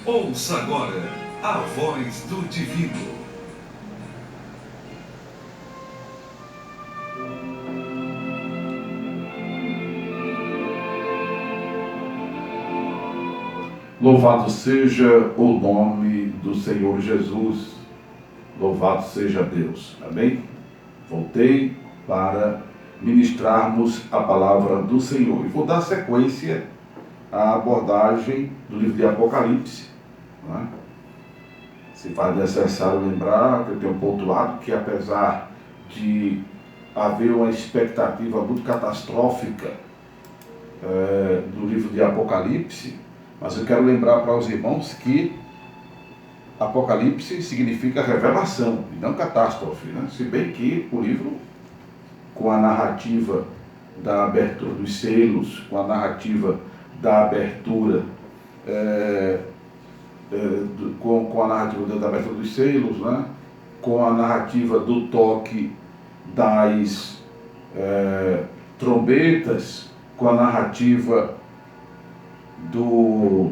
Ouça agora a voz do divino. Louvado seja o nome do Senhor Jesus. Louvado seja Deus. Amém? Voltei para ministrarmos a palavra do Senhor. E vou dar sequência à abordagem do livro de Apocalipse. Né? Se faz necessário lembrar que eu tenho pontuado que, apesar de haver uma expectativa muito catastrófica do livro de Apocalipse, mas eu quero lembrar para os irmãos que Apocalipse significa revelação e não catástrofe, né? Se bem que o livro, com a narrativa da abertura dos selos, com a narrativa da abertura com a narrativa da abertura dos selos, né? Com a narrativa do toque das trombetas, com a narrativa dos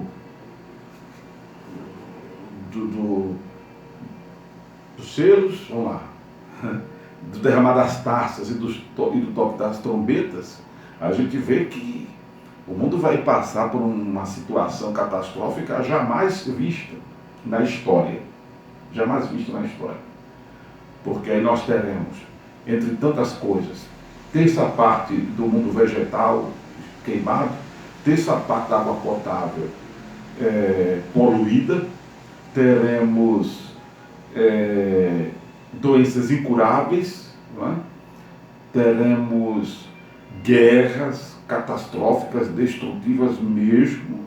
selos, vamos lá, do derramar das taças e do toque das trombetas, a gente vê que o mundo vai passar por uma situação catastrófica jamais vista na história. Jamais vista na história. Porque aí nós teremos, entre tantas coisas, terça parte do mundo vegetal queimado, terça parte da água potável poluída, teremos doenças incuráveis, não é? Teremos guerras catastróficas, destrutivas mesmo,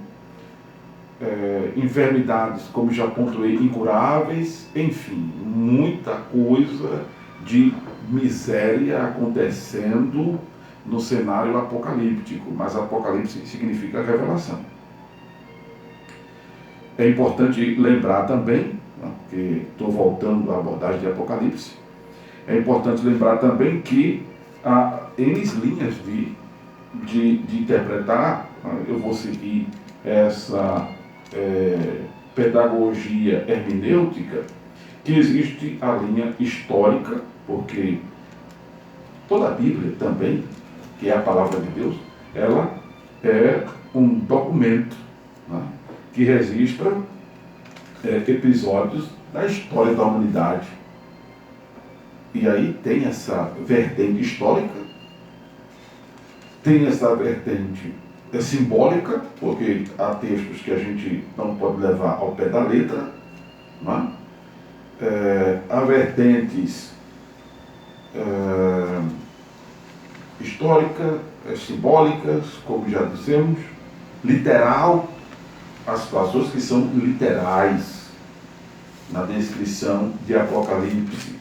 enfermidades, como já pontuei, incuráveis, enfim, muita coisa de miséria acontecendo no cenário apocalíptico, mas Apocalipse significa revelação. É importante lembrar também, né, porque estou voltando à abordagem de Apocalipse, é importante lembrar também que há N linhas de interpretar. Eu vou seguir essa pedagogia hermenêutica, que existe a linha histórica, porque toda a Bíblia também, que é a palavra de Deus, ela é um documento, né, que registra episódios da história da humanidade. E aí tem essa vertente histórica, tem essa vertente simbólica, porque há textos que a gente não pode levar ao pé da letra, né? Há vertentes históricas, simbólicas, como já dissemos, literal, as situações que são literais na descrição de Apocalipse.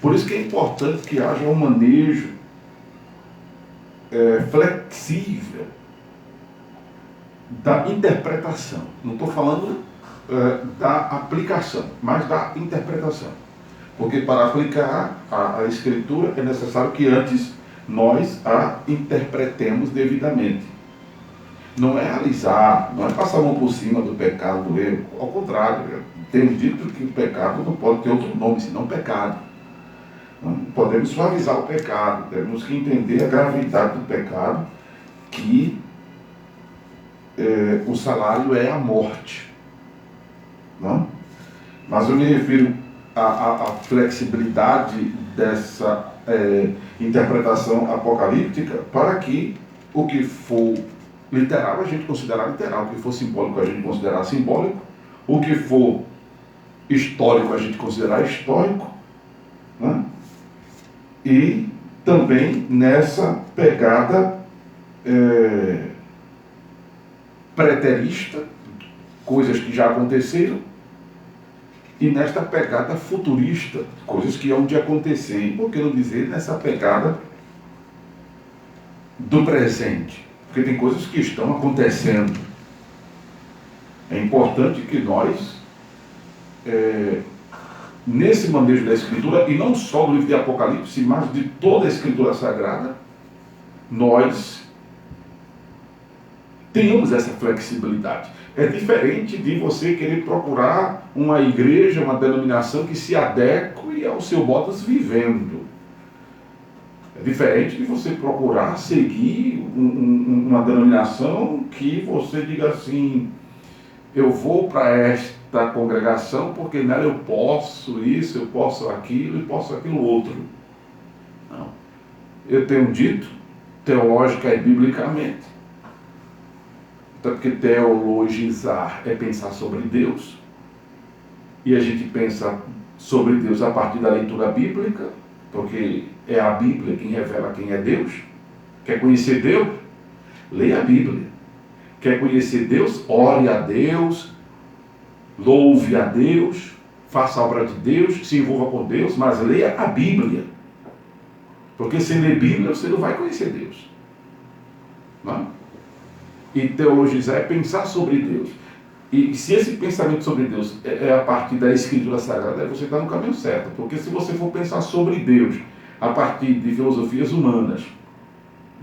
Por isso que é importante que haja um manejo flexível da interpretação. Não estou falando da aplicação, mas da interpretação. Porque para aplicar a Escritura é necessário que antes nós a interpretemos devidamente. Não é alisar, não é passar a mão por cima do pecado, do erro. Ao contrário, temos dito que o pecado não pode ter outro nome senão pecado. Não podemos suavizar o pecado, temos que entender a gravidade do pecado, que o salário é a morte. Não? Mas eu me refiro à flexibilidade dessa interpretação apocalíptica, para que o que for literal a gente considerar literal, o que for simbólico a gente considerar simbólico, o que for histórico a gente considerar histórico, né? E também nessa pegada preterista, coisas que já aconteceram, e nesta pegada futurista, coisas que hão de acontecer, e por que não dizer nessa pegada do presente, porque tem coisas que estão acontecendo. É importante que nós, nesse manejo da Escritura, e não só do livro de Apocalipse, mas de toda a Escritura Sagrada, nós tenhamos essa flexibilidade. É diferente de você querer procurar uma igreja, uma denominação que se adeque ao seu modus vivendo. É diferente de você procurar seguir uma denominação que você diga assim, eu vou para esta congregação porque nela eu posso isso, eu posso aquilo e posso aquilo outro. Não. Eu tenho dito, teológica e biblicamente. Até porque teologizar é pensar sobre Deus. E a gente pensa sobre Deus a partir da leitura bíblica, porque é a Bíblia quem revela quem é Deus. Quer conhecer Deus? Leia a Bíblia. Quer conhecer Deus? Ore a Deus, louve a Deus, faça a obra de Deus, se envolva com Deus, mas leia a Bíblia. Porque sem ler Bíblia você não vai conhecer Deus. Não? E teologizar é pensar sobre Deus. E se esse pensamento sobre Deus é a partir da Escritura Sagrada, você está no caminho certo. Porque se você for pensar sobre Deus a partir de filosofias humanas,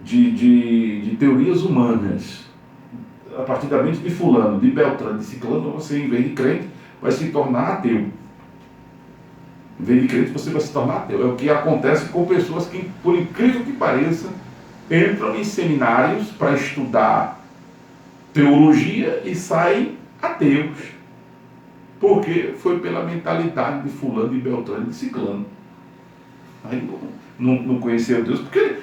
de teorias humanas, a partir da mente de fulano, de Beltrano, de ciclano, você, em vez de crente, vai se tornar ateu. Em vez de crente, você vai se tornar ateu. É o que acontece com pessoas que, por incrível que pareça, entram em seminários para estudar teologia e saem ateus. Porque foi pela mentalidade de fulano, de Beltrano, de ciclano. Aí não conheceu Deus, porque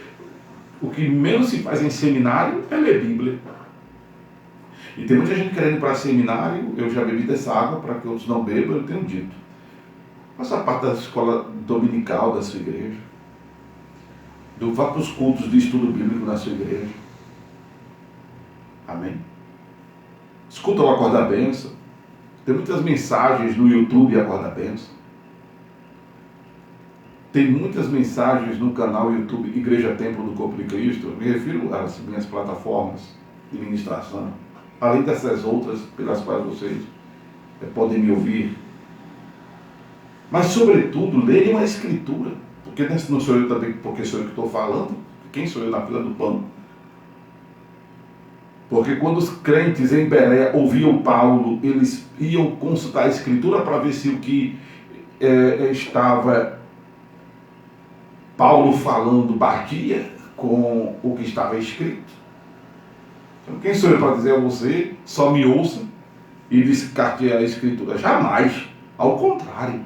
o que menos se faz em seminário é ler Bíblia. E tem muita gente querendo ir para seminário, eu já bebi dessa água para que outros não bebam, eu tenho dito. Faça parte da escola dominical da sua igreja. Vá para os cultos de estudo bíblico na sua igreja. Amém? Escuta o Acorda Benção. Tem muitas mensagens no YouTube Acorda Benção. Tem muitas mensagens no canal YouTube Igreja Templo do Corpo de Cristo. Eu me refiro às minhas plataformas de ministração. Além dessas outras pelas quais vocês podem me ouvir. Mas, sobretudo, leiam a Escritura. Porque não sou eu também, porque sou eu que estou falando. Quem sou eu na fila do pão? Porque quando os crentes em Bereia ouviam Paulo, eles iam consultar a Escritura para ver se o que estava Paulo falando batia com o que estava escrito. Então, quem sou eu para dizer a você, só me ouça e descarte a Escritura? Jamais. Ao contrário.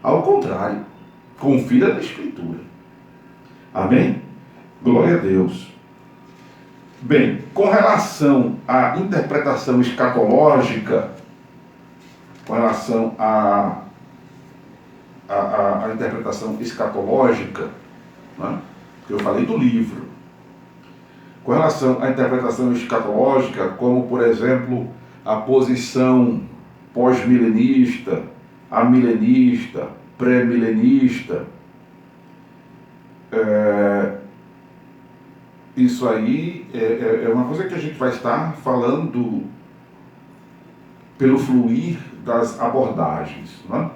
Ao contrário. Confira na Escritura. Amém? Glória a Deus. Bem, com relação à interpretação escatológica, com relação à interpretação escatológica, né? Que eu falei do livro. Com relação à interpretação escatológica, como, por exemplo, a posição pós-milenista, amilenista, pré-milenista, isso aí é uma coisa que a gente vai estar falando pelo fluir das abordagens, né?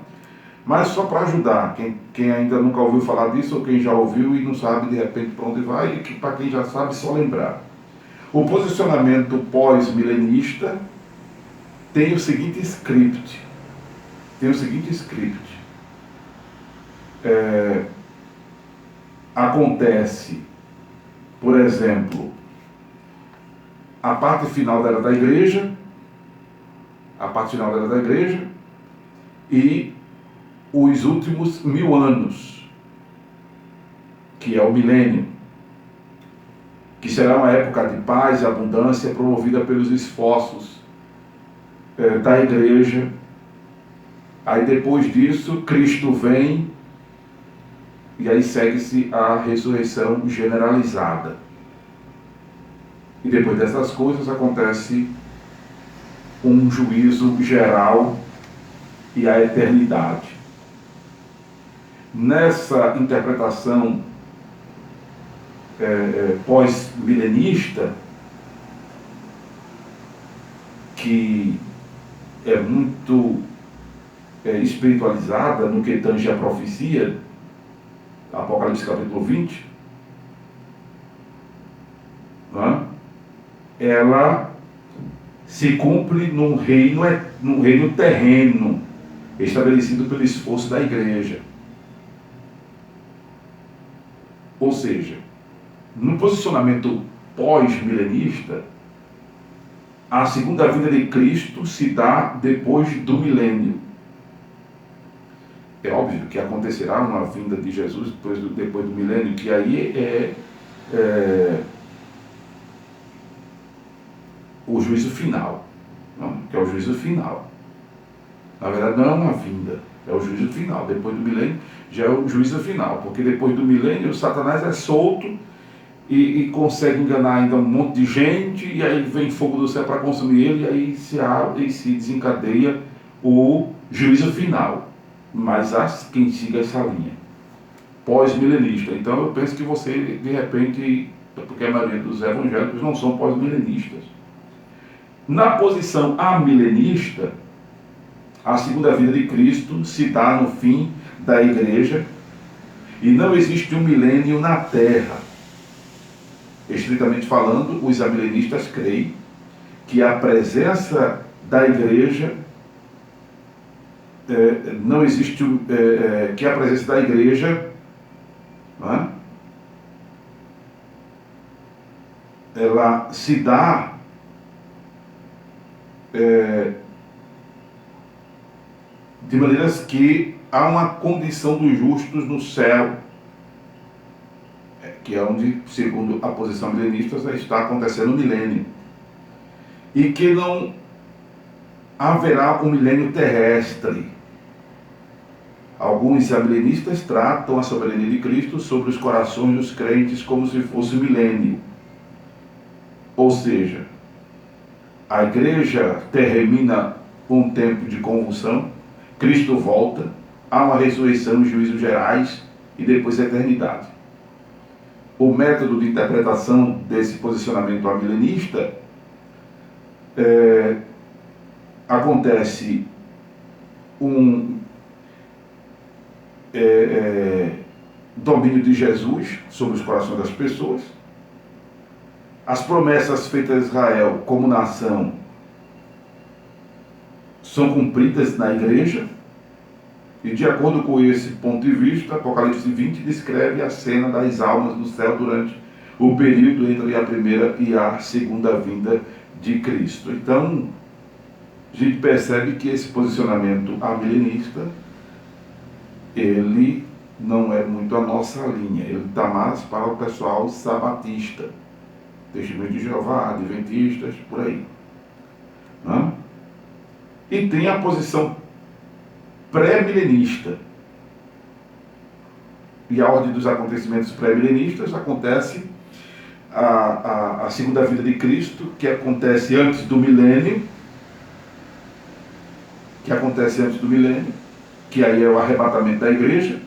Mas só para ajudar, quem ainda nunca ouviu falar disso, ou quem já ouviu e não sabe de repente para onde vai, e que para quem já sabe, só lembrar. O posicionamento pós-milenista tem o seguinte script. Acontece, por exemplo, a parte final da Era da Igreja, e os últimos 1000 anos, que é o milênio, que será uma época de paz e abundância promovida pelos esforços da igreja. Aí depois disso, Cristo vem e aí segue-se a ressurreição generalizada. E depois dessas coisas acontece um juízo geral e a eternidade. Nessa interpretação pós-milenista, que é muito espiritualizada no que tange a profecia, Apocalipse capítulo 20, não é? ela se cumpre num reino terreno, estabelecido pelo esforço da igreja. Ou seja, no posicionamento pós-milenista, a segunda vinda de Cristo se dá depois do milênio. É óbvio que acontecerá uma vinda de Jesus depois do milênio, que aí o juízo final, não? Que é o juízo final. Na verdade não é uma vinda, é o juízo final. Depois do milênio já é o juízo final, porque depois do milênio Satanás é solto e consegue enganar ainda um monte de gente, e aí vem fogo do céu para consumir ele, e aí se abre e se desencadeia o juízo final. Mas há quem siga essa linha pós-milenista. Então eu penso que você, de repente, porque a maioria dos evangélicos não são pós-milenistas. Na posição amilenista, a segunda vinda de Cristo se dá no fim da igreja e não existe um milênio na terra. Estritamente falando, os amilenistas creem que a presença da igreja não existe, que a presença da igreja, não é? Ela se dá de maneiras que há uma condição dos justos no céu, que é onde, segundo a posição milenista, está acontecendo o milênio, e que não haverá um milênio terrestre. Alguns amilenistas tratam a soberania de Cristo sobre os corações dos crentes como se fosse milênio. Ou seja, a igreja termina um tempo de convulsão, Cristo volta, há uma ressurreição e juízos gerais e depois a eternidade. O método de interpretação desse posicionamento amilenista acontece domínio de Jesus sobre os corações das pessoas, as promessas feitas a Israel como nação são cumpridas na igreja, e de acordo com esse ponto de vista, Apocalipse 20 descreve a cena das almas no céu durante o período entre a primeira e a segunda vinda de Cristo. Então, a gente percebe que esse posicionamento amilenista, ele não é muito a nossa linha, ele está mais para o pessoal sabatista, Testemunho de Jeová, adventistas, por aí. Não? E tem a posição pré-milenista. E a ordem dos acontecimentos pré-milenistas acontece a segunda vinda de Cristo, que acontece antes do milênio, que aí é o arrebatamento da igreja.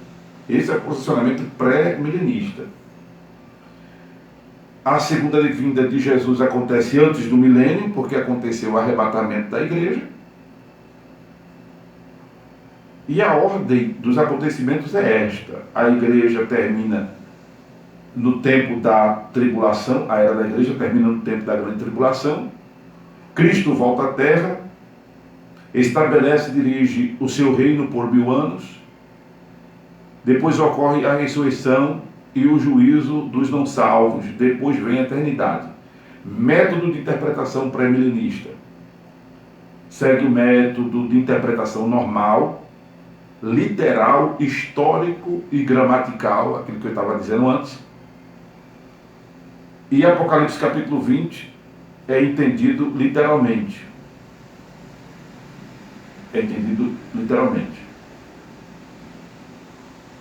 Esse é o posicionamento pré-milenista. A segunda vinda de Jesus acontece antes do milênio, porque aconteceu o arrebatamento da igreja. E a ordem dos acontecimentos é esta: a igreja termina no tempo da tribulação, a era da igreja termina no tempo da grande tribulação, Cristo volta à terra, estabelece e dirige o seu reino por 1000 anos, depois ocorre a ressurreição e o juízo dos não salvos, depois vem a eternidade. Método de interpretação pré-milenista. Segue o método de interpretação normal, literal, histórico e gramatical, aquilo que eu estava dizendo antes. E Apocalipse capítulo 20 é entendido literalmente.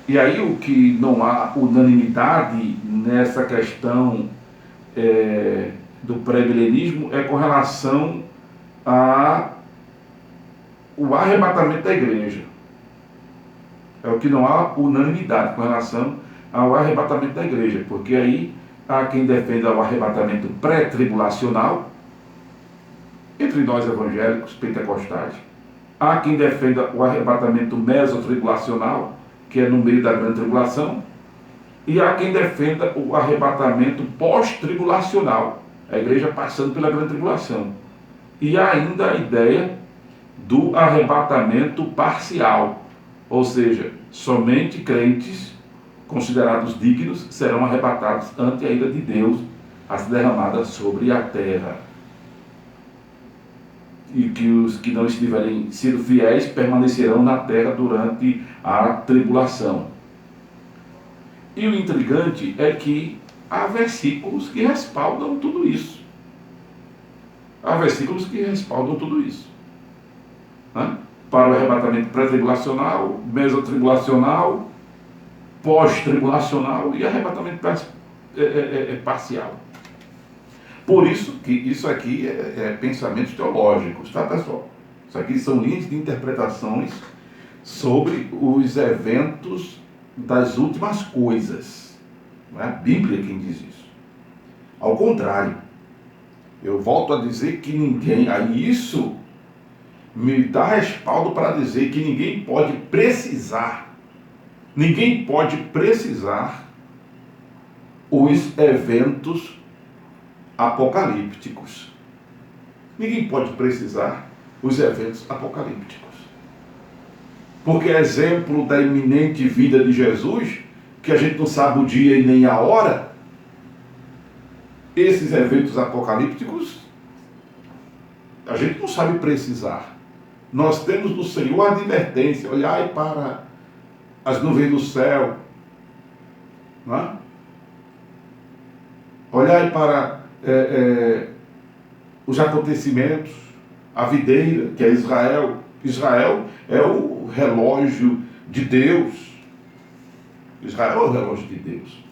E aí o que não há unanimidade nessa questão do pré-milenismo é com relação ao arrebatamento da igreja. É o que não há unanimidade com relação ao arrebatamento da igreja, porque aí há quem defenda o arrebatamento pré-tribulacional, entre nós evangélicos pentecostais. Há quem defenda o arrebatamento mesotribulacional, que é no meio da grande tribulação, e há quem defenda o arrebatamento pós-tribulacional, A igreja passando pela grande tribulação. E ainda a ideia do arrebatamento parcial, ou seja, somente crentes considerados dignos serão arrebatados ante a ira de Deus a ser derramada sobre a terra. E que os que não estiverem sido fiéis permanecerão na terra durante a tribulação. E o intrigante é que há versículos que respaldam tudo isso. Há versículos que respaldam tudo isso. Né? Para o arrebatamento pré-tribulacional, mesotribulacional, pós-tribulacional e arrebatamento parcial. Por isso que isso aqui é pensamentos teológicos, tá, pessoal? Isso aqui são linhas de interpretações sobre os eventos das últimas coisas. Não é a Bíblia quem diz isso. Ao contrário, eu volto a dizer que ninguém, aí isso me dá respaldo para dizer que ninguém pode precisar os eventos apocalípticos. Ninguém pode precisar os eventos apocalípticos. Porque é exemplo da iminente vinda de Jesus, que a gente não sabe o dia e nem a hora, esses eventos apocalípticos a gente não sabe precisar. Nós temos do Senhor a advertência: olhai para as nuvens do céu, não é? Olhai para os acontecimentos, a videira, que é Israel. Israel é o relógio de Deus. Israel é o relógio de Deus.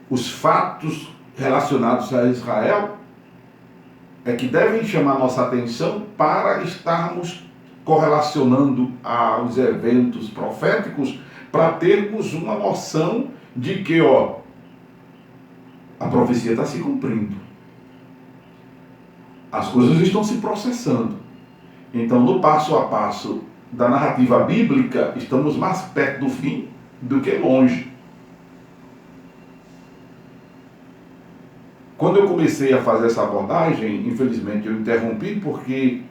Os fatos relacionados a Israel é que devem chamar nossa atenção para estarmos correlacionando aos eventos proféticos, para termos uma noção de que, a profecia está se cumprindo. As coisas estão se processando. Então, no passo a passo da narrativa bíblica, estamos mais perto do fim do que longe. Quando eu comecei a fazer essa abordagem, infelizmente eu interrompi, porque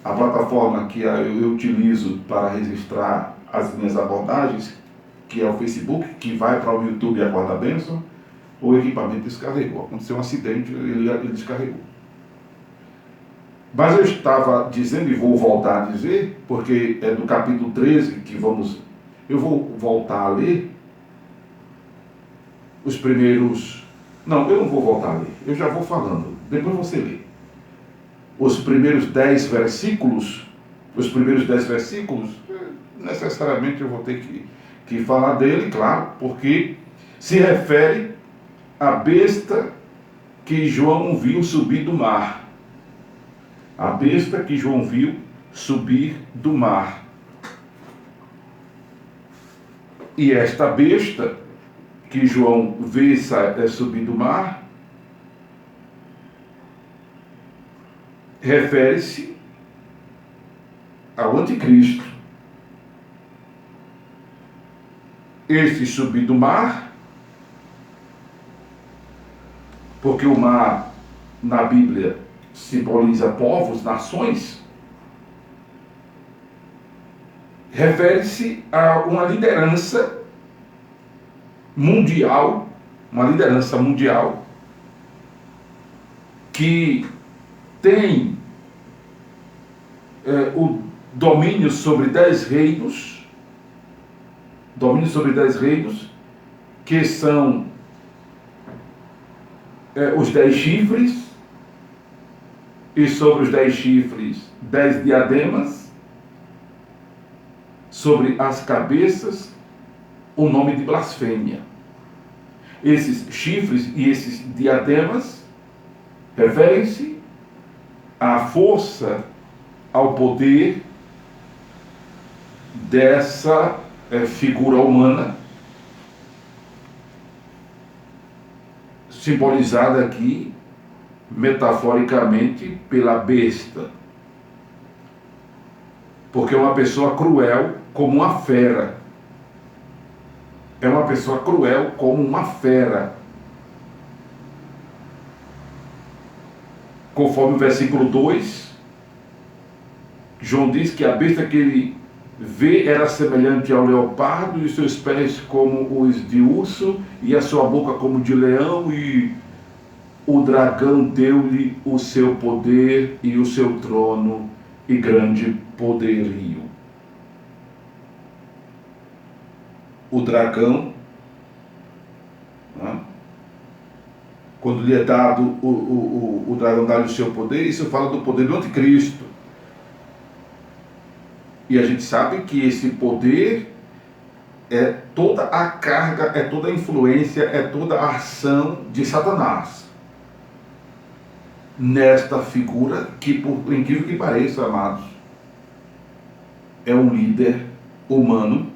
a plataforma que eu utilizo para registrar as minhas abordagens, que é o Facebook, que vai para o YouTube e Acorda a Bênção, o equipamento descarregou. Aconteceu um acidente, ele descarregou. Mas eu estava dizendo, e vou voltar a dizer, porque é do capítulo 13 que eu vou voltar a ler os primeiros... Não, eu não vou voltar a ler, eu já vou falando, depois você lê. Os primeiros 10 versículos, necessariamente eu vou ter que falar dele, claro, porque se refere à besta que João viu subir do mar. A besta que João viu subir do mar. E esta besta que João vê subir do mar refere-se ao anticristo. Esse subir do mar, porque o mar na Bíblia simboliza povos, nações, refere-se a uma liderança mundial, que tem o domínio sobre 10 reinos, que são os 10 chifres, e sobre os 10 chifres, 10 diademas, sobre as cabeças, o nome de blasfêmia. Esses chifres e esses diademas referem-se à força, ao poder dessa figura humana, simbolizada aqui metaforicamente pela besta, porque é uma pessoa cruel como uma fera. É uma pessoa cruel como uma fera. conforme o versículo 2, João diz que a besta que ele vê era semelhante ao leopardo, e os seus pés como os de urso, e a sua boca como de leão, e o dragão deu-lhe o seu poder e o seu trono e grande poderio. O dragão, né? Quando lhe é dado o dragão dá-lhe o seu poder, isso fala do poder do anticristo. E a gente sabe que esse poder é toda a carga, é toda a influência, é toda a ação de Satanás. Nesta figura que, por incrível que pareça, amados, é um líder humano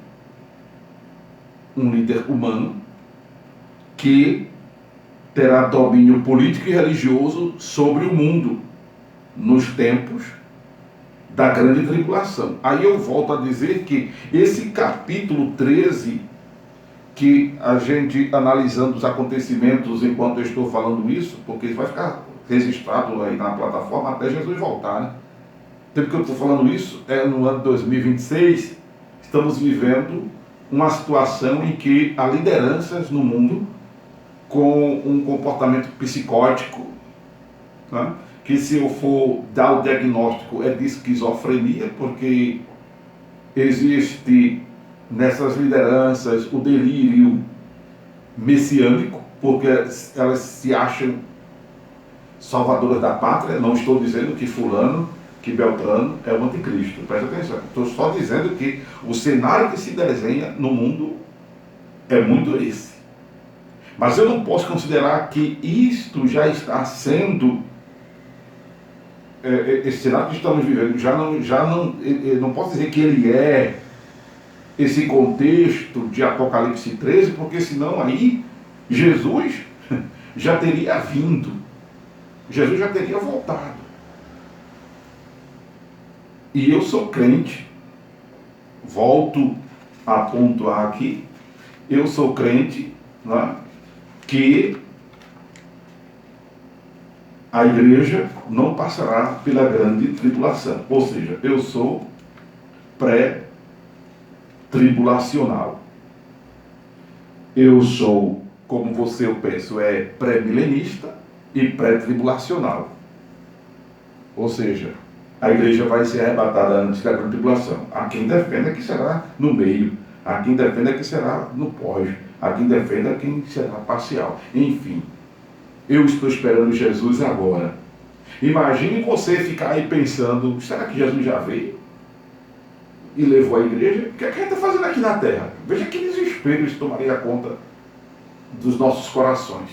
que terá domínio político e religioso sobre o mundo nos tempos da grande tribulação. Aí eu volto a dizer que esse capítulo 13, que a gente analisando os acontecimentos enquanto eu estou falando isso, porque isso vai ficar registrado aí na plataforma até Jesus voltar, né? O tempo que eu estou falando isso é no ano 2026, estamos vivendo uma situação em que há lideranças no mundo com um comportamento psicótico, né? Que se eu for dar o diagnóstico é de esquizofrenia, porque existe nessas lideranças o delírio messiânico, porque elas se acham salvadoras da pátria. Não estou dizendo que fulano, que Beltrano é o anticristo, presta atenção, estou só dizendo que o cenário que se desenha no mundo é muito esse. Mas eu não posso considerar que isto já está sendo, esse cenário que estamos vivendo, eu não posso dizer que ele é esse contexto de Apocalipse 13, porque senão aí Jesus já teria vindo, Jesus já teria voltado. E eu sou crente, volto a pontuar aqui, eu sou crente, né, que a igreja não passará pela grande tribulação. Ou seja, eu sou pré-tribulacional. Eu sou, como você, eu penso, pré-milenista e pré-tribulacional. Ou seja, a igreja vai ser arrebatada antes da grande tribulação. Há quem defenda que será no meio, há quem defenda que será no pós, há quem defenda que será parcial. Enfim, eu estou esperando Jesus agora. Imagine você ficar aí pensando, será que Jesus já veio e levou a igreja? O que é que ele está fazendo aqui na terra? Veja que desespero isso tomaria conta dos nossos corações.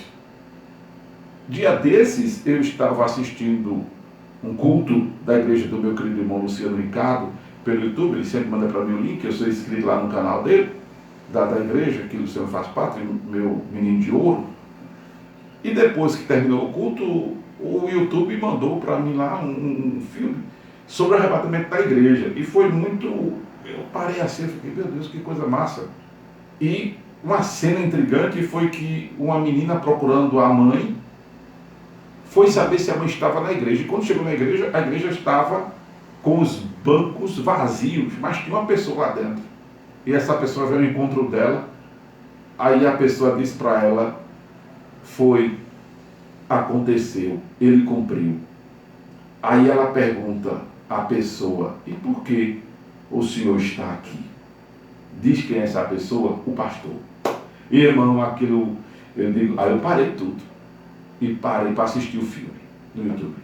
Dia desses, eu estava assistindo um culto da igreja do meu querido irmão Luciano Ricardo pelo YouTube. Ele sempre manda para mim o link, eu sou inscrito lá no canal dele, da igreja, que o Luciano faz parte, meu menino de ouro. E depois que terminou o culto, o YouTube mandou para mim lá um filme sobre o arrebatamento da igreja. E foi muito... Eu parei assim, eu fiquei, meu Deus, que coisa massa. E uma cena intrigante foi que uma menina procurando a mãe foi saber se a mãe estava na igreja. E quando chegou na igreja, a igreja estava com os bancos vazios, mas tinha uma pessoa lá dentro. E essa pessoa veio ao encontro dela. Aí a pessoa disse para ela, aconteceu, ele cumpriu. Aí ela pergunta à pessoa, e por que o senhor está aqui? Diz quem é essa pessoa? O pastor. Irmão, aquilo, eu digo, aí eu parei tudo e parei para assistir o filme no YouTube.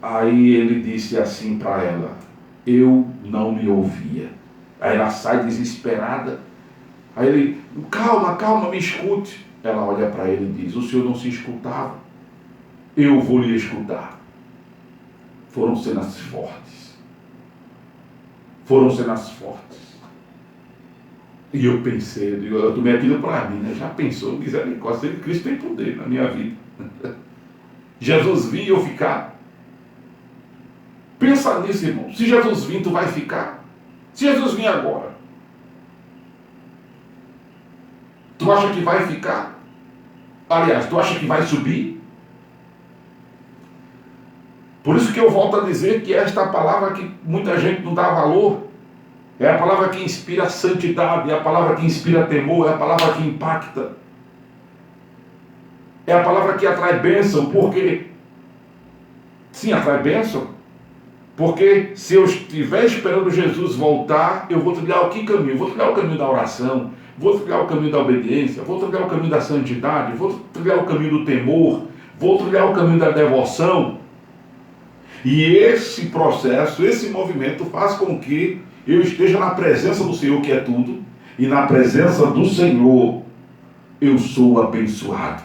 Aí ele disse assim para ela, eu não me ouvia. Aí ela sai desesperada. Aí ele, calma, me escute. Ela olha para ele e diz, o senhor não se escutava? Eu vou lhe escutar. Foram cenas fortes. E eu pensei, eu tomei aquilo para mim, né? Já pensou, misericórdia, Cristo tem poder na minha vida. Jesus vir e eu ficar. Pensa nisso, irmão. Se Jesus vir, tu vai ficar? Se Jesus vir agora, tu acha que vai ficar? Aliás, tu acha que vai subir? Por isso que eu volto a dizer que esta é a palavra que muita gente não dá valor. É a palavra que inspira santidade, é a palavra que inspira temor, é a palavra que impacta. É a palavra que atrai bênção, porque... Sim, atrai bênção. Porque se eu estiver esperando Jesus voltar, eu vou trilhar o que caminho? Vou trilhar o caminho da oração, vou trilhar o caminho da obediência, vou trilhar o caminho da santidade, vou trilhar o caminho do temor, vou trilhar o caminho da devoção. E esse processo, esse movimento faz com que eu esteja na presença do Senhor, que é tudo, e na presença do Senhor eu sou abençoado.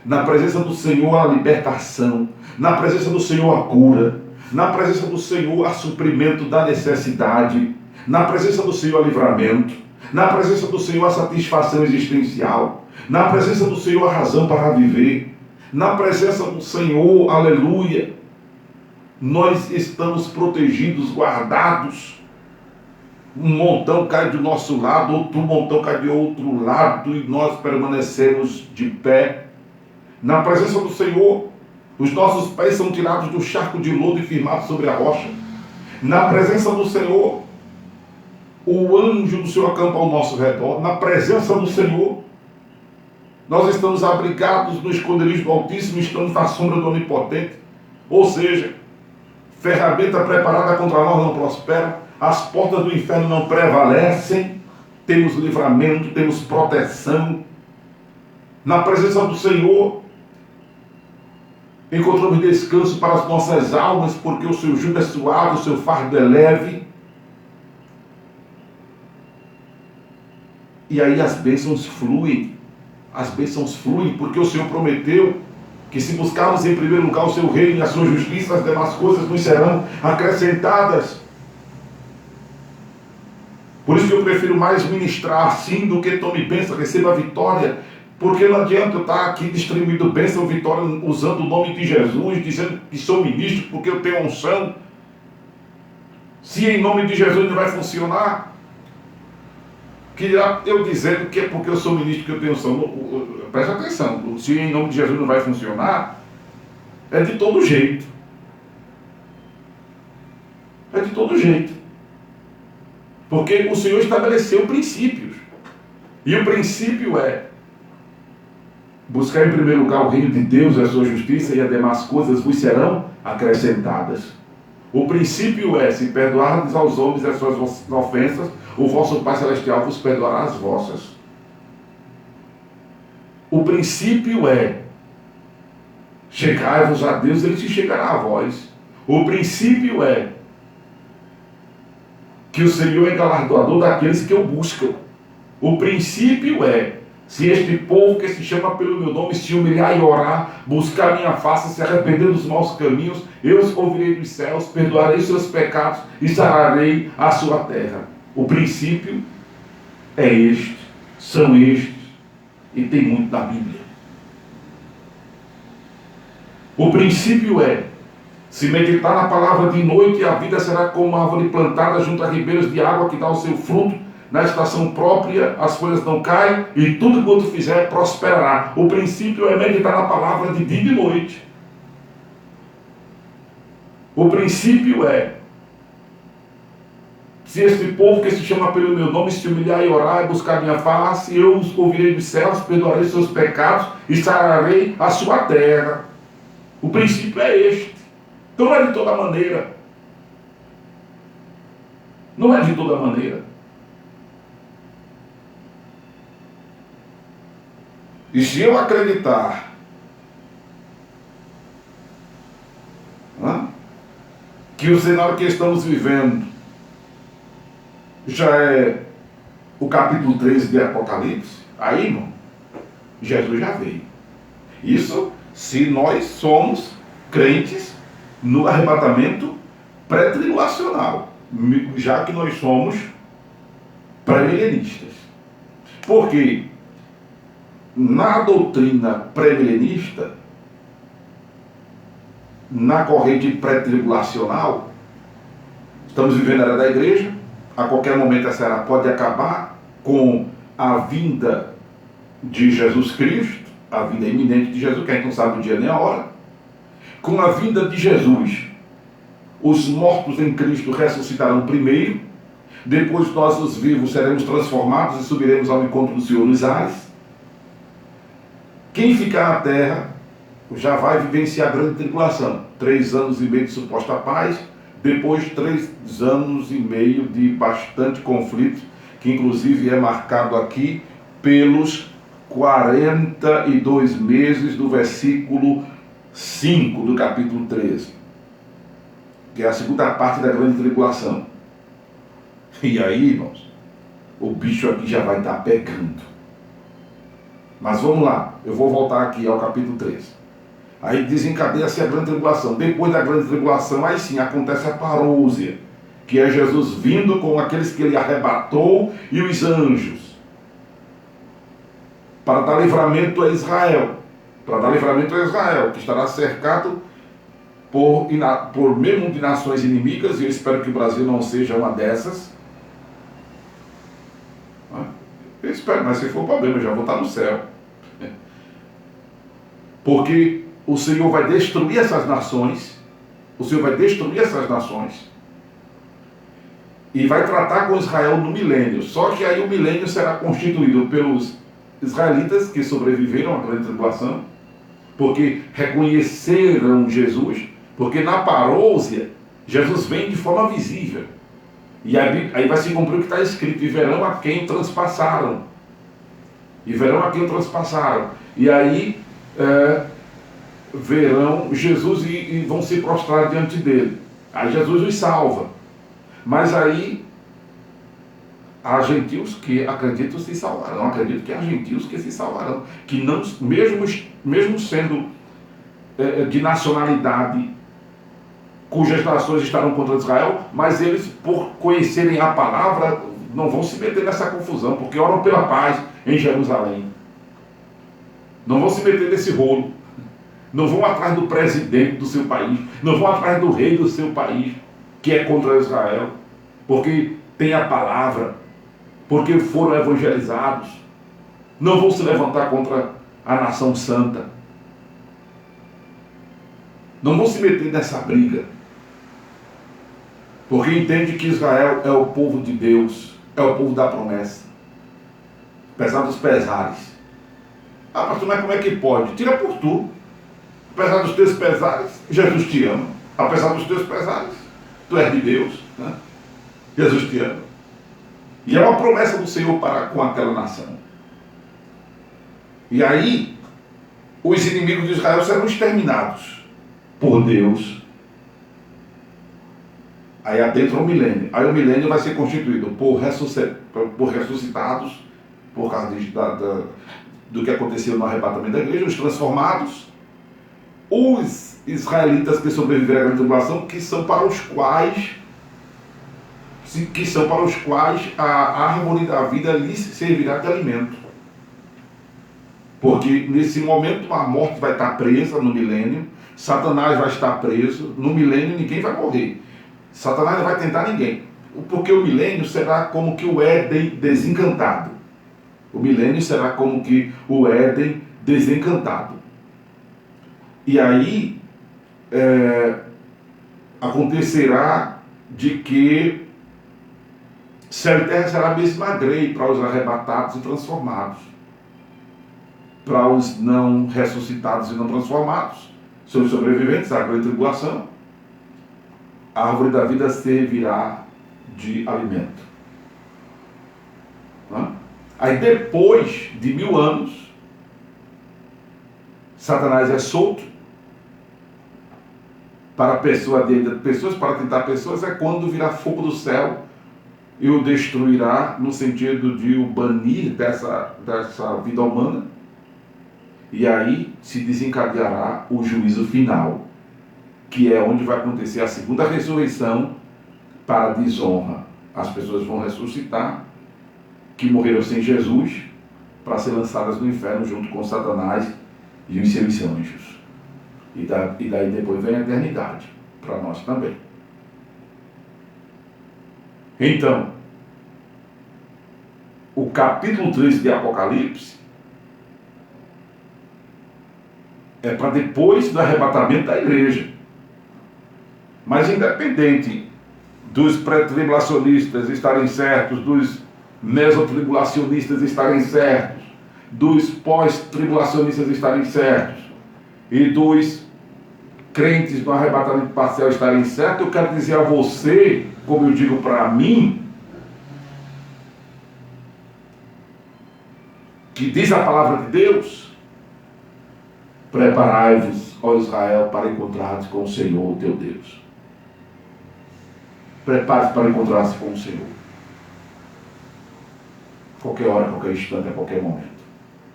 Na presença do Senhor a libertação, na presença do Senhor a cura, na presença do Senhor a suprimento da necessidade, na presença do Senhor a livramento, na presença do Senhor a satisfação existencial, na presença do Senhor a razão para viver, na presença do Senhor, aleluia, nós estamos protegidos, guardados. Um montão cai do nosso lado, outro montão cai de outro lado, e nós permanecemos de pé. Na presença do Senhor, os nossos pés são tirados do charco de lodo e firmados sobre a rocha. Na presença do Senhor, o anjo do Senhor acampa ao nosso redor. Na presença do Senhor, nós estamos abrigados no esconderijo do Altíssimo, estamos na sombra do Onipotente. Ou seja, ferramenta preparada contra nós não prospera, as portas do inferno não prevalecem, temos livramento, temos proteção. Na presença do Senhor, encontramos descanso para as nossas almas, porque o seu jugo é suave, o seu fardo é leve. E aí as bênçãos fluem, porque o Senhor prometeu que se buscarmos em primeiro lugar o seu reino e a sua justiça, as demais coisas nos serão acrescentadas. Por isso que eu prefiro mais ministrar assim do que tome bênção, receba a vitória. Porque não adianta eu estar aqui distribuindo bênção, vitória, usando o nome de Jesus, dizendo que sou ministro porque eu tenho unção. Se em nome de Jesus não vai funcionar, que eu dizendo que é porque eu sou ministro que eu tenho unção. Presta atenção, se em nome de Jesus não vai funcionar, é de todo jeito. É de todo jeito. Porque o Senhor estabeleceu princípios. E o princípio é buscar em primeiro lugar o reino de Deus e a sua justiça, e as demais coisas vos serão acrescentadas. O princípio é, se perdoardes aos homens as suas ofensas, o vosso Pai Celestial vos perdoará as vossas. O princípio é, chegai-vos a Deus, Ele se chegará a vós. O princípio é que o Senhor é galardoador daqueles que o buscam. O princípio é, se este povo que se chama pelo meu nome se humilhar e orar, buscar minha face, se arrepender dos maus caminhos, eu os ouvirei dos céus, perdoarei seus pecados e sararei a sua terra. O princípio é este, são estes, e tem muito na Bíblia. O princípio é, se meditar na palavra de noite, a vida será como uma árvore plantada junto a ribeiros de água que dá o seu fruto, na estação própria, as folhas não caem, e tudo quanto fizer prosperará. O princípio é meditar na palavra de dia e de noite. O princípio é, se este povo que se chama pelo meu nome se humilhar e orar e buscar minha face, eu os ouvirei dos céus, perdoarei seus pecados e sararei a sua terra. O princípio é este. Então não é de toda maneira. Não é de toda maneira. E se eu acreditar que o cenário que estamos vivendo já é o capítulo 13 de Apocalipse, aí, irmão, Jesus já veio. Isso se nós somos crentes no arrebatamento pré-tribulacional, já que nós somos pré-milenistas. Porque na doutrina pré-milenista, na corrente pré-tribulacional, estamos vivendo a era da igreja, a qualquer momento essa era pode acabar com a vinda de Jesus Cristo, a vinda iminente de Jesus, que a gente não sabe o dia nem a hora. Com a vinda de Jesus, os mortos em Cristo ressuscitarão primeiro, depois nós, os vivos, seremos transformados e subiremos ao encontro do Senhor nos ares. Quem ficar na terra já vai vivenciar a grande tribulação. 3 anos e meio de suposta paz, depois 3 anos e meio de bastante conflito, que inclusive é marcado aqui pelos 42 meses do versículo 5 do capítulo 13, que é a segunda parte da grande tribulação. E aí, irmãos, o bicho aqui já vai estar pegando. Mas vamos lá, eu vou voltar aqui ao capítulo 13. Aí desencadeia-se a grande tribulação. Depois da grande tribulação, aí sim acontece a parousia, que é Jesus vindo com aqueles que ele arrebatou e os anjos, para dar livramento a Israel. Para dar livramento a Israel, que estará cercado por mesmo de nações inimigas, e eu espero que o Brasil não seja uma dessas. Eu espero, mas se for problema, eu já vou estar no céu. Porque o Senhor vai destruir essas nações, o Senhor vai destruir essas nações, e vai tratar com Israel no milênio. Só que aí o milênio será constituído pelos israelitas que sobreviveram à grande tribulação, porque reconheceram Jesus, porque na parousia, Jesus vem de forma visível. E aí vai se cumprir o que está escrito: e verão a quem transpassaram. E verão a quem transpassaram. E aí verão Jesus e vão se prostrar diante dele. Aí Jesus os salva. Mas aí há gentios que acreditam se salvarão. Acredito que há gentios que se salvarão. Que não, mesmo sendo de nacionalidade cujas nações estarão contra Israel, mas eles, por conhecerem a palavra, não vão se meter nessa confusão, porque oram pela paz em Jerusalém. Não vão se meter nesse rolo. Não vão atrás do presidente do seu país, não vão atrás do rei do seu país, que é contra Israel, porque tem a palavra, porque foram evangelizados. Não vão se levantar contra a nação santa. Não vão se meter nessa briga, porque entende que Israel é o povo de Deus, é o povo da promessa, apesar dos pesares. Ah, mas como é que pode? Tira por tu. Apesar dos teus pesares, Jesus te ama. Apesar dos teus pesares, tu és de Deus, né? Jesus te ama. E é uma promessa do Senhor para com aquela nação. E aí, os inimigos de Israel serão exterminados por Deus. Aí adentra o milênio. Aí o milênio vai ser constituído por ressuscitados, por causa do que aconteceu no arrebatamento da igreja, os transformados, os israelitas que sobreviveram à grande tribulação, que são para os quais a árvore da vida lhes servirá de alimento. Porque nesse momento a morte vai estar presa no milênio, Satanás vai estar preso, no milênio ninguém vai morrer. Satanás não vai tentar ninguém, porque o milênio será como que o Éden desencantado. O milênio será como que o Éden desencantado. E aí acontecerá de que céu e terra será a mesma grei para os arrebatados e transformados. Para os não ressuscitados e não transformados, são os sobreviventes à grande tribulação, a árvore da vida servirá de alimento. Aí depois de 1000 anos, Satanás é solto para pessoas, para tentar pessoas, é quando virá fogo do céu e o destruirá, no sentido de o banir dessa vida humana. E aí se desencadeará o juízo final, que é onde vai acontecer a segunda ressurreição para a desonra. As pessoas vão ressuscitar, que morreram sem Jesus, para ser lançadas no inferno junto com Satanás e os seus anjos. E daí depois vem a eternidade, para nós também. Então, o capítulo 13 de Apocalipse é para depois do arrebatamento da igreja. Mas independente dos pré-tribulacionistas estarem certos, dos mesotribulacionistas estarem certos, dos pós-tribulacionistas estarem certos e dos crentes no arrebatamento parcial estarem certos, eu quero dizer a você, como eu digo para mim, que diz a palavra de Deus: preparai-vos, ó Israel, para encontrar-vos com o Senhor, teu Deus. Prepare-se para encontrar-se com o Senhor. Qualquer hora, qualquer instante, a qualquer momento.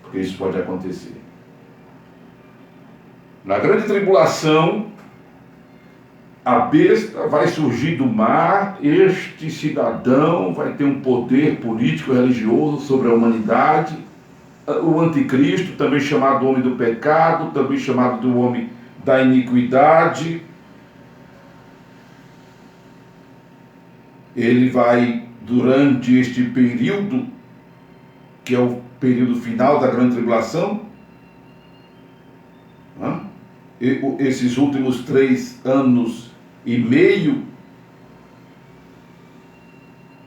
Porque isso pode acontecer. Na grande tribulação, a besta vai surgir do mar. Este cidadão vai ter um poder político e religioso sobre a humanidade. O anticristo, também chamado homem do pecado, também chamado do homem da iniquidade, ele vai, durante este período, que é o período final da grande tribulação, esses últimos 3 anos e meio,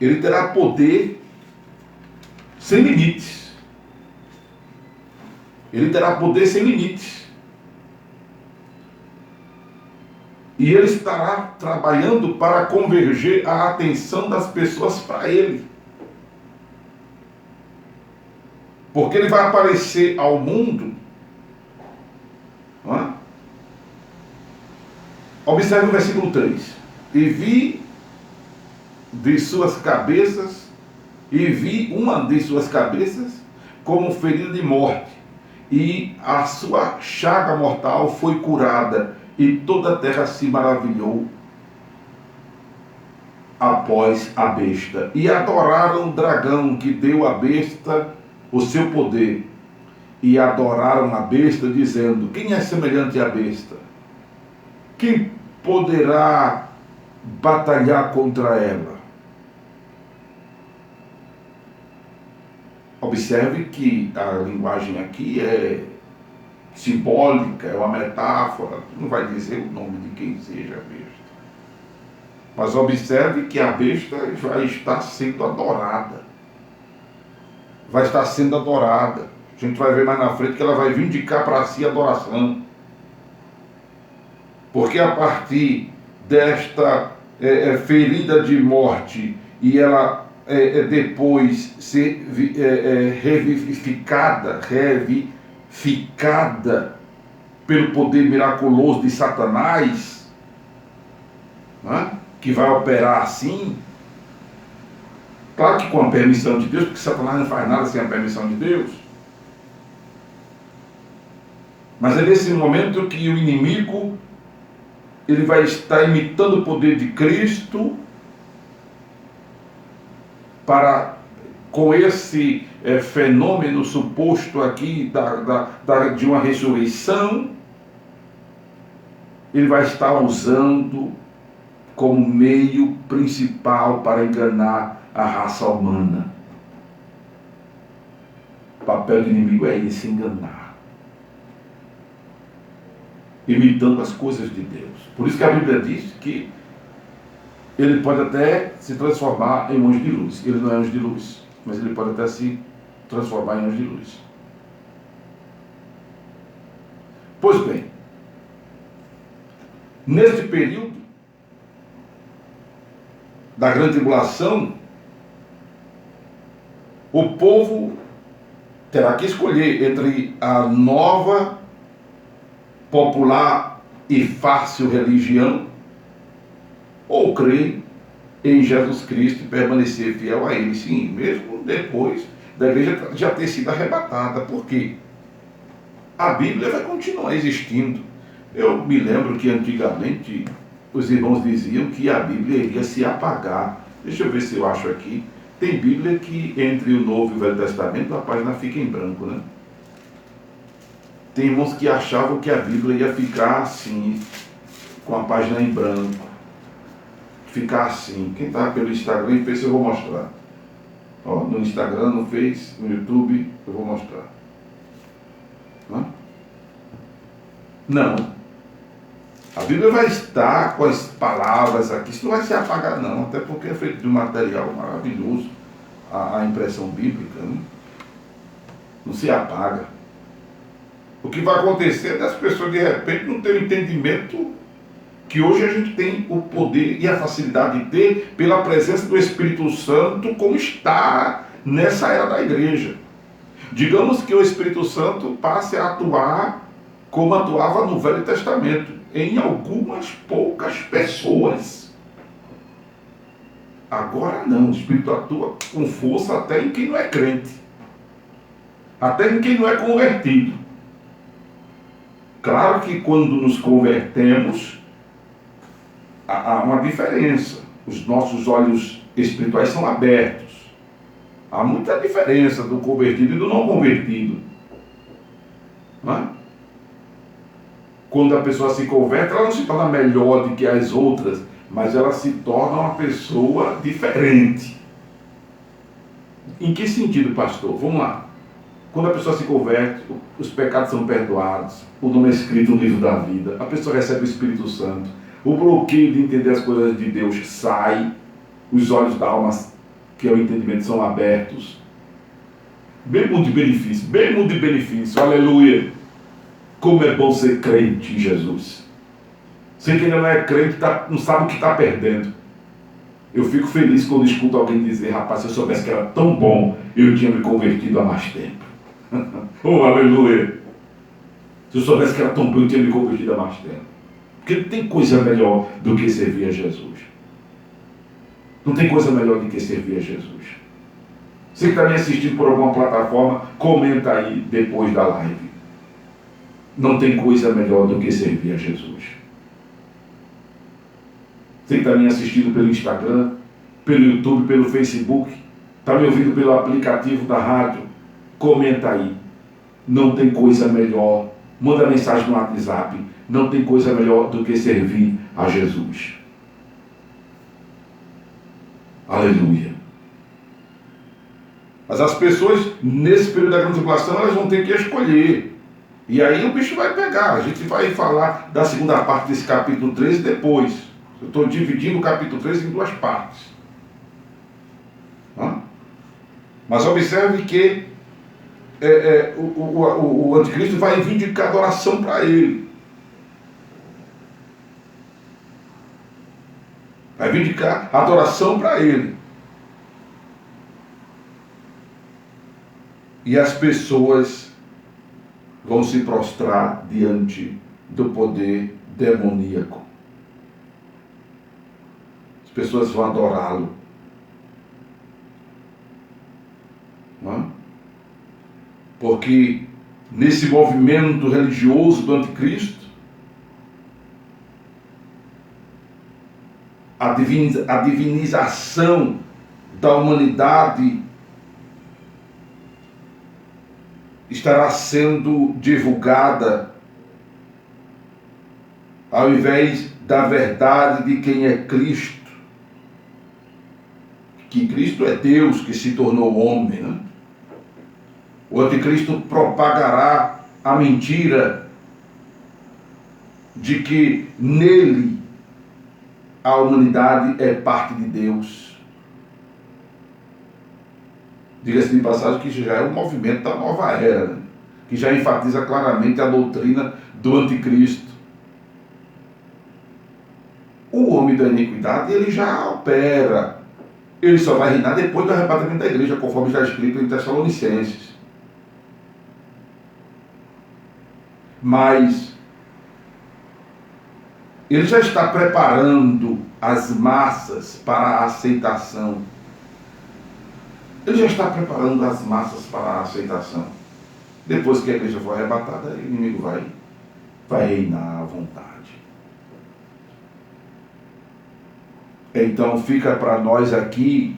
ele terá poder sem limites. Ele terá poder sem limites. E ele estará trabalhando para converger a atenção das pessoas para ele. Porque ele vai aparecer ao mundo. Observe o versículo 3. E vi de suas cabeças, e vi uma de suas cabeças como ferida de morte, e a sua chaga mortal foi curada, e toda a terra se maravilhou após a besta. E adoraram o dragão que deu à besta o seu poder. E adoraram a besta, dizendo: quem é semelhante à besta? Quem poderá batalhar contra ela? Observe que a linguagem aqui é simbólica, é uma metáfora, não vai dizer o nome de quem seja a besta. Mas observe que a besta vai estar sendo adorada. Vai estar sendo adorada. A gente vai ver mais na frente que ela vai vindicar para si a adoração. Porque a partir desta ferida de morte, e ela depois ser revivificada pelo poder miraculoso de Satanás, que vai operar assim, claro que com a permissão de Deus, porque Satanás não faz nada sem a permissão de Deus, mas é nesse momento que o inimigo ele vai estar imitando o poder de Cristo para, com esse fenômeno suposto aqui de uma ressurreição, ele vai estar usando como meio principal para enganar a raça humana. O papel do inimigo é esse, enganar, imitando as coisas de Deus. Por isso que a Bíblia diz que ele pode até se transformar em anjo de luz. Ele não é anjo de luz, mas ele pode até se transformar em anjo de luz. Pois bem, neste período da grande tribulação, o povo terá que escolher entre a nova, popular e fácil religião, ou crer em Jesus Cristo e permanecer fiel a Ele, sim, mesmo depois da igreja já ter sido arrebatada. Por quê? A Bíblia vai continuar existindo. Eu me lembro que antigamente os irmãos diziam que a Bíblia iria se apagar. Deixa eu ver se eu acho aqui. Tem Bíblia que entre o Novo e o Velho Testamento a página fica em branco, né? Tem irmãos que achavam que a Bíblia ia ficar assim, com a página em branco. Ficar assim. Quem está pelo Instagram e Face eu vou mostrar. Ó, no Instagram, no Face, no YouTube, eu vou mostrar. Não. A Bíblia vai estar com as palavras aqui, isso não vai se apagar não, até porque é feito de um material maravilhoso, a impressão bíblica, né? Não se apaga. O que vai acontecer é das pessoas de repente não terem entendimento que hoje a gente tem o poder e a facilidade de ter pela presença do Espírito Santo, como está nessa era da igreja. Digamos que o Espírito Santo passe a atuar como atuava no Velho Testamento, em algumas poucas pessoas. Agora não, o Espírito atua com força até em quem não é crente, até em quem não é convertido. Claro que quando nos convertemos, há uma diferença. Os nossos olhos espirituais são abertos. Há muita diferença do convertido e do não convertido. Não é? Quando a pessoa se converte, ela não se torna melhor do que as outras, mas ela se torna uma pessoa diferente. Em que sentido, pastor? Vamos lá. Quando a pessoa se converte, os pecados são perdoados, o nome é escrito no livro da vida, a pessoa recebe o Espírito Santo, o bloqueio de entender as coisas de Deus sai, os olhos da alma, que é o entendimento, são abertos. Bem muito de benefício, aleluia. Como é bom ser crente em Jesus. Você que ainda não é crente, não sabe o que está perdendo. Eu fico feliz quando escuto alguém dizer, rapaz, se eu soubesse que era tão bom, eu tinha me convertido há mais tempo. Oh, aleluia. Se eu soubesse que era tão bom, eu tinha me convertido há mais tempo. Porque não tem coisa melhor do que servir a Jesus. Não tem coisa melhor do que servir a Jesus. Você que está me assistindo por alguma plataforma, comenta aí depois da live. Não tem coisa melhor do que servir a Jesus. Você que está me assistindo pelo Instagram, pelo YouTube, pelo Facebook, está me ouvindo pelo aplicativo da rádio, comenta aí. Não tem coisa melhor. Manda mensagem no WhatsApp. Não tem coisa melhor do que servir a Jesus. Aleluia. Mas as pessoas, nesse período da grande tribulação, elas vão ter que escolher. E aí o bicho vai pegar. A gente vai falar da segunda parte desse capítulo 13 depois. Eu estou dividindo o capítulo 13 em duas partes. Mas observe que o anticristo vai reivindicar adoração para ele. Vai reivindicar adoração para ele. E as pessoas vão se prostrar diante do poder demoníaco. As pessoas vão adorá-lo. Não é? Porque nesse movimento religioso do anticristo, a divinização da humanidade estará sendo divulgada ao invés da verdade de quem é Cristo, que Cristo é Deus que se tornou homem, né? O anticristo propagará a mentira de que nele a humanidade é parte de Deus. Diga-se de passagem que isso já é um movimento da nova era, né? Que já enfatiza claramente a doutrina do anticristo. O homem da iniquidade, ele já opera. Ele só vai reinar depois do arrebatamento da igreja, conforme está escrito em Tessalonicenses. Mas ele já está preparando as massas para a aceitação. Ele já está preparando as massas para a aceitação. Depois que a igreja for arrebatada, o inimigo vai reinar à vontade. Então fica para nós aqui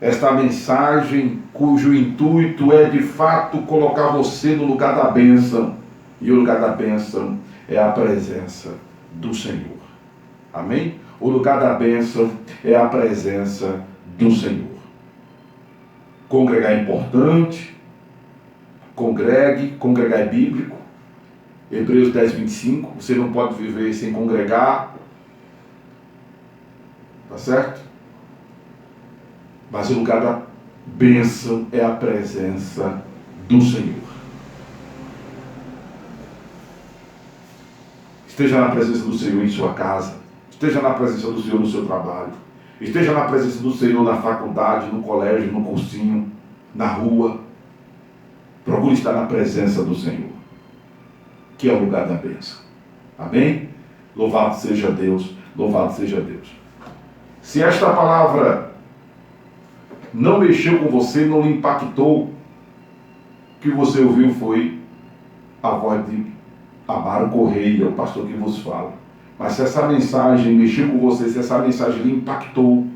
esta mensagem cujo intuito é de fato colocar você no lugar da bênção. E o lugar da bênção é a presença do Senhor. Amém? O lugar da bênção é a presença do Senhor. Congregar é importante. Congregar é bíblico. Hebreus 10, 25, você não pode viver sem congregar, tá certo? Mas o lugar da bênção é a presença do Senhor. Esteja na presença do Senhor em sua casa, esteja na presença do Senhor no seu trabalho, esteja na presença do Senhor na faculdade, no colégio, no cursinho, na rua. Procure estar na presença do Senhor, que é o lugar da bênção. Amém? Louvado seja Deus, louvado seja Deus. Se esta palavra não mexeu com você, não lhe impactou, o que você ouviu foi a voz de Amaro Correia, o pastor que vos fala. Mas se essa mensagem mexeu com você, se essa mensagem lhe impactou,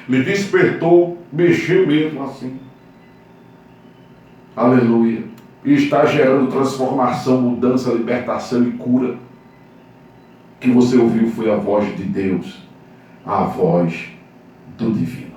lhe despertou, mexeu mesmo assim, aleluia, e está gerando transformação, mudança, libertação e cura, o que você ouviu foi a voz de Deus, a voz do divino.